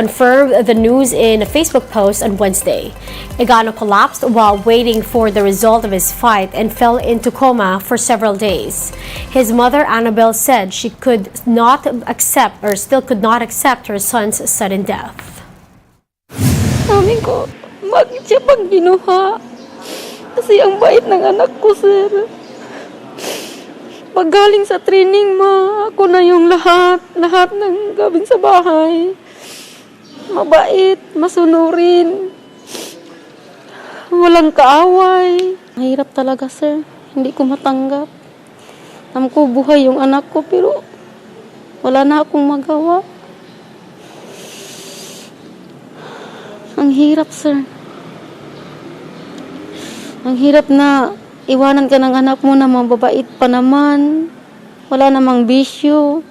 confirmed the news in a Facebook post on Wednesday. Egano collapsed while waiting for the result of his fight and fell into coma for several days. His mother, Annabelle, said she could not accept or still could not accept her son's sudden death. Sabi ko, bakit siya pang ginuha? Kasi ang bait ng anak ko, sir. Pag galing sa training, ako na yung lahat ng gawin sa bahay. Mabait, masunurin, walang kaaway. Mahirap talaga, sir. Hindi ko matanggap. Alam ko buhay yung anak ko, pero wala na akong magawa. Ang hirap, sir. Ang hirap na iwanan ka ng anak mo na mababait pa naman. Wala namang bisyo.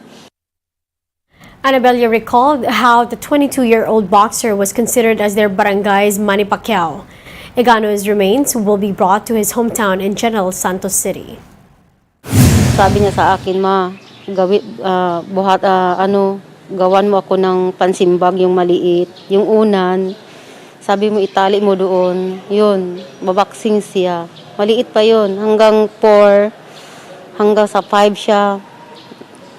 Annabelle recalled how the 22-year-old boxer was considered as their barangay's Manny Pacquiao. Egano's remains will be brought to his hometown in General Santos City. Sabi niya sa akin, gawan mo ako ng pansimbag, yung maliit, yung unan. Sabi mo, itali mo doon. Yun, babaksing siya. Maliit pa yun. Hanggang 4, hanggang sa 5 siya.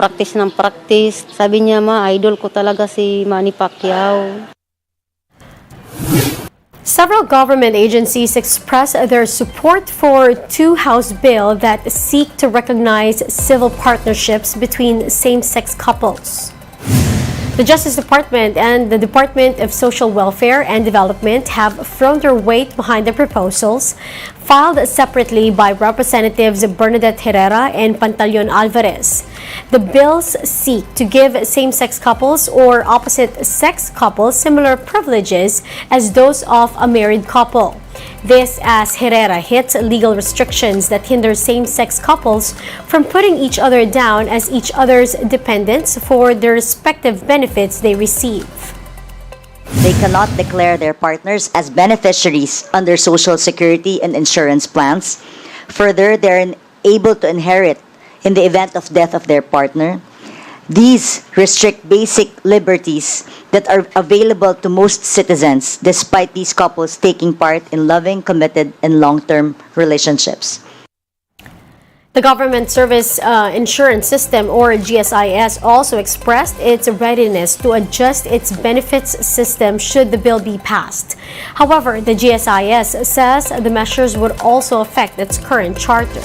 Practice ng practice. Sabi niya, idol ko talaga si Manny Pacquiao. Several government agencies express their support for two House bill that seek to recognize civil partnerships between same-sex couples. The Justice Department and the Department of Social Welfare and Development have thrown their weight behind the proposals, filed separately by Representatives Bernadette Herrera and Pantaleon Alvarez. The bills seek to give same-sex couples or opposite-sex couples similar privileges as those of a married couple. This as Herrera hits legal restrictions that hinder same-sex couples from putting each other down as each other's dependents for the respective benefits they receive. They cannot declare their partners as beneficiaries under Social Security and insurance plans. Further, they are able to inherit in the event of death of their partner. These restrict basic liberties that are available to most citizens, despite these couples taking part in loving, committed, and long-term relationships. The Government Service Insurance System, or GSIS, also expressed its readiness to adjust its benefits system should the bill be passed. However, the GSIS says the measures would also affect its current charter.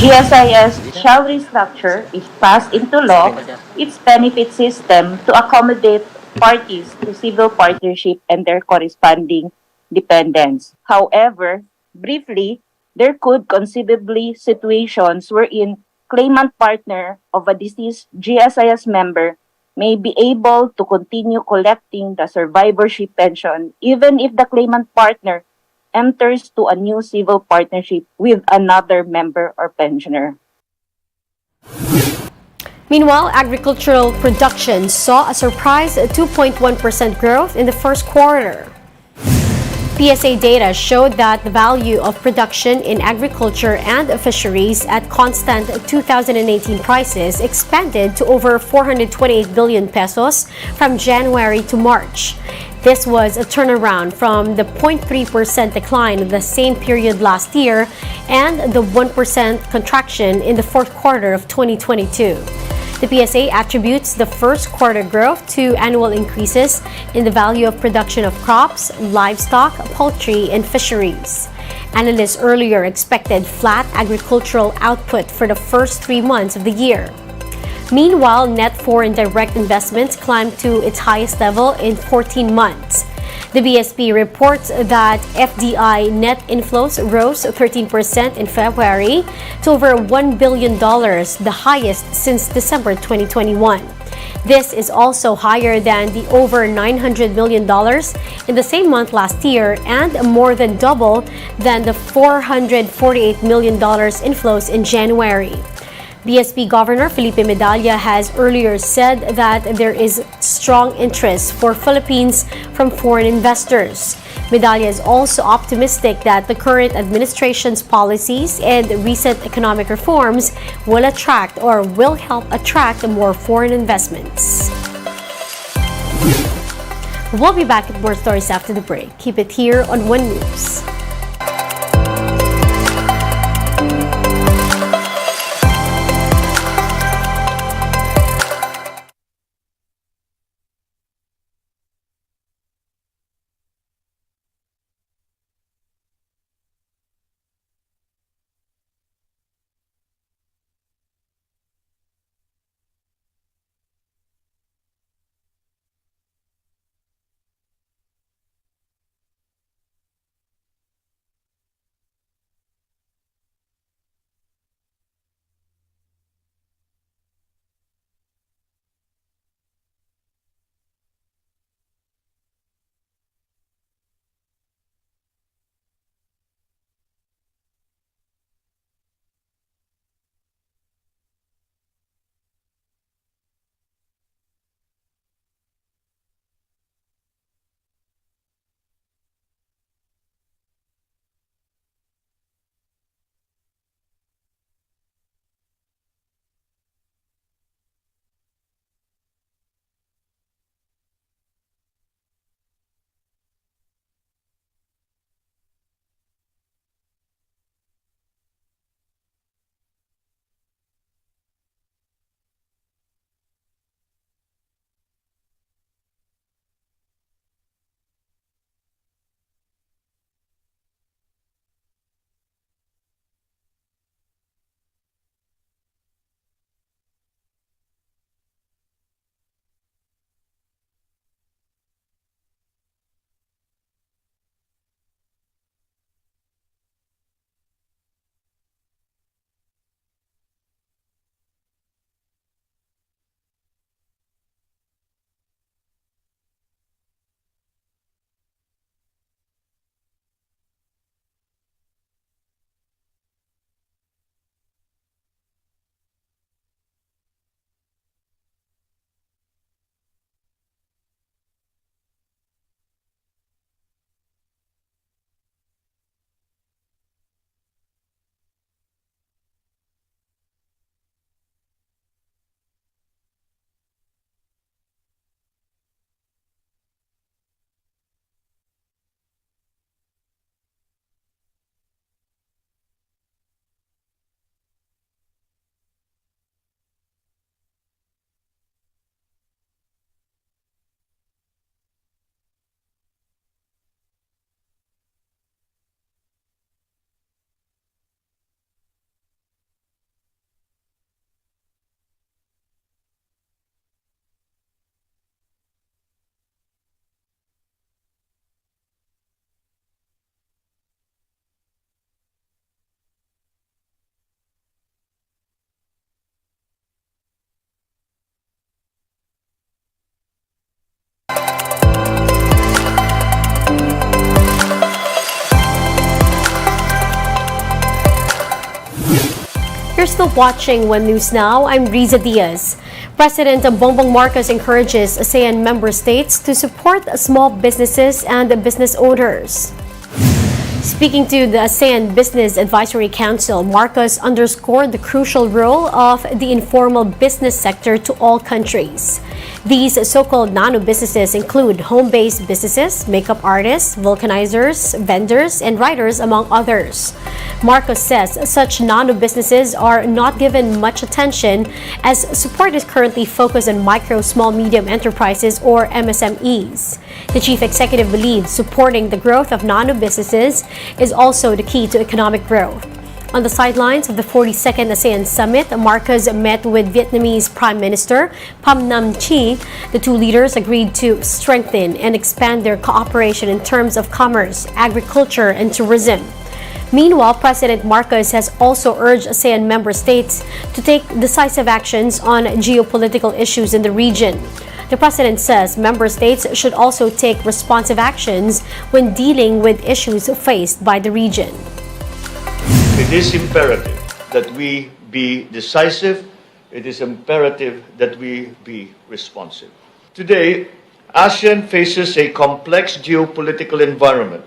GSIS shall restructure, if passed into law, its benefit system to accommodate parties to civil partnership and their corresponding dependents. However, briefly, there could conceivably situations wherein claimant partner of a deceased GSIS member may be able to continue collecting the survivorship pension even if the claimant partner enters to a new civil partnership with another member or pensioner. Meanwhile, agricultural production saw a surprise 2.1% growth in the first quarter. PSA data showed that the value of production in agriculture and fisheries at constant 2018 prices expanded to over 428 billion pesos from January to March. This was a turnaround from the 0.3% decline in the same period last year and the 1% contraction in the fourth quarter of 2022. The PSA attributes the first quarter growth to annual increases in the value of production of crops, livestock, poultry, and fisheries. Analysts earlier expected flat agricultural output for the first 3 months of the year. Meanwhile, net foreign direct investments climbed to its highest level in 14 months. The BSP reports that FDI net inflows rose 13% in February to over $1 billion, the highest since December 2021. This is also higher than the over $900 million in the same month last year and more than double than the $448 million inflows in January. BSP Governor Felipe Medalla has earlier said that there is strong interest for Philippines from foreign investors. Medalla is also optimistic that the current administration's policies and recent economic reforms will attract or will help attract more foreign investments. We'll be back with more stories after the break. Keep it here on One News. You're still watching One News Now. I'm Riza Diaz. President Bongbong Marcos encourages ASEAN member states to support small businesses and business owners. Speaking to the ASEAN Business Advisory Council, Marcos underscored the crucial role of the informal business sector to all countries. These so-called nano-businesses include home-based businesses, makeup artists, vulcanizers, vendors, and writers, among others. Marcos says such nano-businesses are not given much attention as support is currently focused on micro, small, medium enterprises or MSMEs. The chief executive believes supporting the growth of nano-businesses is also the key to economic growth. On the sidelines of the 42nd ASEAN Summit, Marcos met with Vietnamese Prime Minister Pham Nhat Chi. The two leaders agreed to strengthen and expand their cooperation in terms of commerce, agriculture, and tourism. Meanwhile, President Marcos has also urged ASEAN member states to take decisive actions on geopolitical issues in the region. The president says member states should also take responsive actions when dealing with issues faced by the region. It is imperative that we be decisive. It is imperative that we be responsive. Today, ASEAN faces a complex geopolitical environment,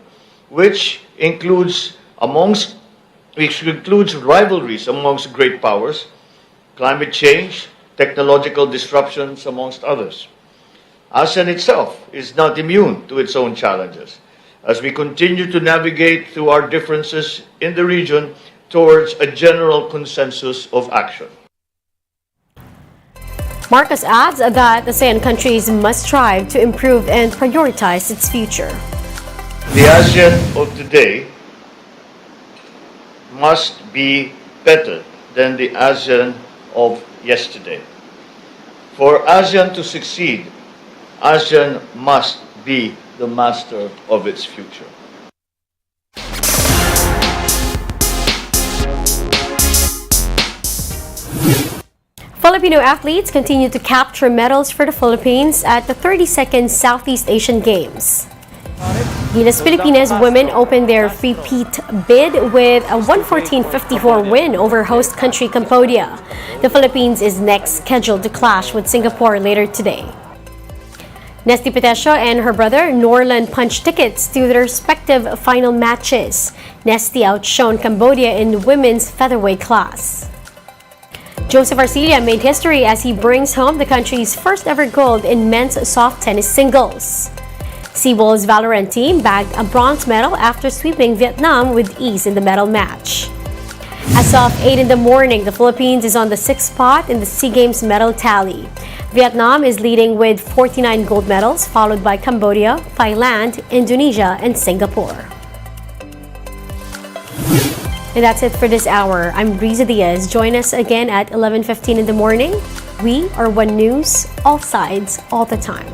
which includes rivalries amongst great powers, climate change, technological disruptions, amongst others. ASEAN itself is not immune to its own challenges as we continue to navigate through our differences in the region towards a general consensus of action. Marcos adds that ASEAN countries must strive to improve and prioritize its future. The ASEAN of today must be better than the ASEAN of yesterday. For ASEAN to succeed, ASEAN must be the master of its future. Filipino athletes continue to capture medals for the Philippines at the 32nd Southeast Asian Games. Gilas Pilipinas women opened their repeat bid with a 114-54 win over host country Cambodia. The Philippines is next scheduled to clash with Singapore later today. Nesty Petesio and her brother Norlan punched tickets to their respective final matches. Nesty outshone Cambodia in women's featherweight class. Joseph Arcilla made history as he brings home the country's first ever gold in men's soft tennis singles. Seawolves Valorant team bagged a bronze medal after sweeping Vietnam with ease in the medal match. As of 8 in the morning, the Philippines is on the 6th spot in the SEA Games medal tally. Vietnam is leading with 49 gold medals, followed by Cambodia, Thailand, Indonesia, and Singapore. And that's it for this hour. I'm Riza Diaz. Join us again at 11:15 in the morning. We are One News, all sides, all the time.